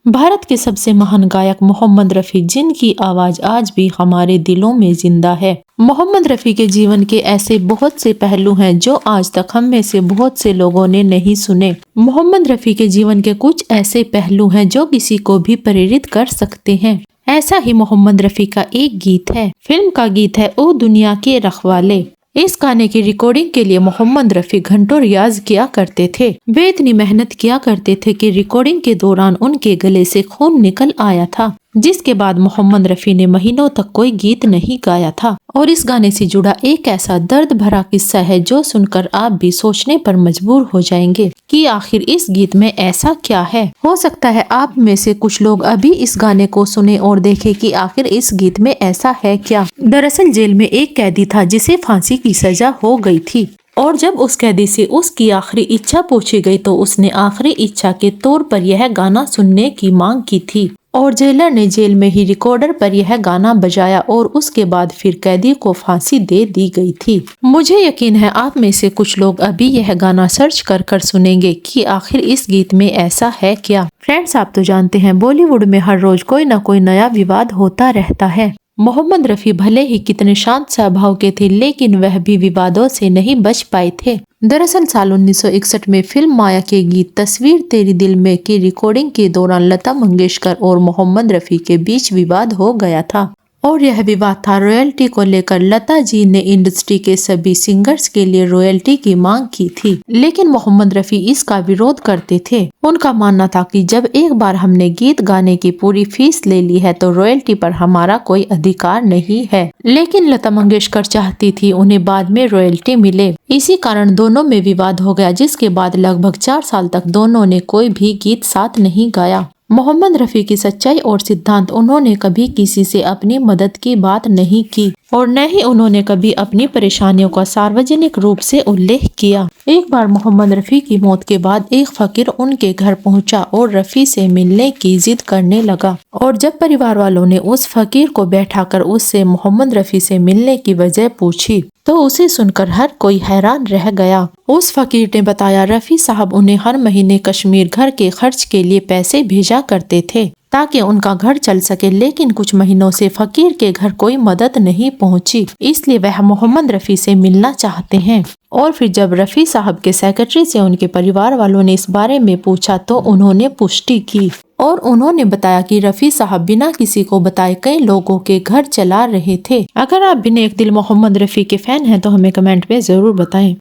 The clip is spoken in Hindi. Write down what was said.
भारत के सबसे महान गायक मोहम्मद रफ़ी, जिनकी आवाज आज भी हमारे दिलों में जिंदा है। मोहम्मद रफ़ी के जीवन के ऐसे बहुत से पहलू हैं जो आज तक हम में से बहुत से लोगों ने नहीं सुने। मोहम्मद रफ़ी के जीवन के कुछ ऐसे पहलू हैं जो किसी को भी प्रेरित कर सकते हैं। ऐसा ही मोहम्मद रफ़ी का एक गीत है, फिल्म का गीत है ओ दुनिया के रखवाले। इस गाने की रिकॉर्डिंग के लिए मोहम्मद रफ़ी घंटों रियाज किया करते थे। वे इतनी मेहनत किया करते थे कि रिकॉर्डिंग के दौरान उनके गले से खून निकल आया था, जिसके बाद मोहम्मद रफ़ी ने महीनों तक कोई गीत नहीं गाया था। और इस गाने से जुड़ा एक ऐसा दर्द भरा किस्सा है जो सुनकर आप भी सोचने पर मजबूर हो जाएंगे कि आखिर इस गीत में ऐसा क्या है। हो सकता है आप में से कुछ लोग अभी इस गाने को सुने और देखें कि आखिर इस गीत में ऐसा है क्या। दरअसल जेल में एक कैदी था जिसे फांसी की सजा हो गई थी, और जब उस कैदी से उसकी आखिरी इच्छा पूछी गई तो उसने आखिरी इच्छा के तौर पर यह गाना सुनने की मांग की थी, और जेलर ने जेल में ही रिकॉर्डर पर यह गाना बजाया और उसके बाद फिर कैदी को फांसी दे दी गई थी। मुझे यकीन है आप में से कुछ लोग अभी यह गाना सर्च कर कर सुनेंगे कि आखिर इस गीत में ऐसा है क्या। फ्रेंड्स, आप तो जानते हैं बॉलीवुड में हर रोज कोई न कोई नया विवाद होता रहता है। मोहम्मद रफ़ी भले ही कितने शांत स्वभाव के थे, लेकिन वह भी विवादों से नहीं बच पाए थे। दरअसल साल 1961 में फिल्म माया के गीत तस्वीर तेरी दिल में की रिकॉर्डिंग के दौरान लता मंगेशकर और मोहम्मद रफ़ी के बीच विवाद हो गया था, और यह विवाद था रॉयल्टी को लेकर। लता जी ने इंडस्ट्री के सभी सिंगर्स के लिए रॉयल्टी की मांग की थी, लेकिन मोहम्मद रफ़ी इसका विरोध करते थे। उनका मानना था कि जब एक बार हमने गीत गाने की पूरी फीस ले ली है तो रॉयल्टी पर हमारा कोई अधिकार नहीं है। लेकिन लता मंगेशकर चाहती थी उन्हें बाद में रॉयल्टी मिले। इसी कारण दोनों में विवाद हो गया, जिसके बाद लगभग 4 साल तक दोनों ने कोई भी गीत साथ नहीं गाया। मोहम्मद रफ़ी की सच्चाई और सिद्धांत, उन्होंने कभी किसी से अपनी मदद की बात नहीं की और न ही उन्होंने कभी अपनी परेशानियों का सार्वजनिक रूप से उल्लेख किया। एक बार मोहम्मद रफ़ी की मौत के बाद एक फकीर उनके घर पहुंचा और रफ़ी से मिलने की जिद करने लगा, और जब परिवार वालों ने उस फकीर को बैठाकर उससे मोहम्मद रफ़ी से मिलने की वजह पूछी तो उसे सुनकर हर कोई हैरान रह गया। उस फकीर ने बताया रफ़ी साहब उन्हें हर महीने कश्मीर घर के खर्च के लिए पैसे भेजा करते थे ताकि उनका घर चल सके, लेकिन कुछ महीनों से फकीर के घर कोई मदद नहीं पहुंची, इसलिए वह मोहम्मद रफ़ी से मिलना चाहते हैं। और फिर जब रफ़ी साहब के सेक्रेटरी से उनके परिवार वालों ने इस बारे में पूछा तो उन्होंने पुष्टि की, और उन्होंने बताया कि रफ़ी साहब बिना किसी को बताए कई लोगों के घर चला रहे थे। अगर आप भी नेक दिल मोहम्मद रफ़ी के फैन हैं तो हमें कमेंट में जरूर बताएं।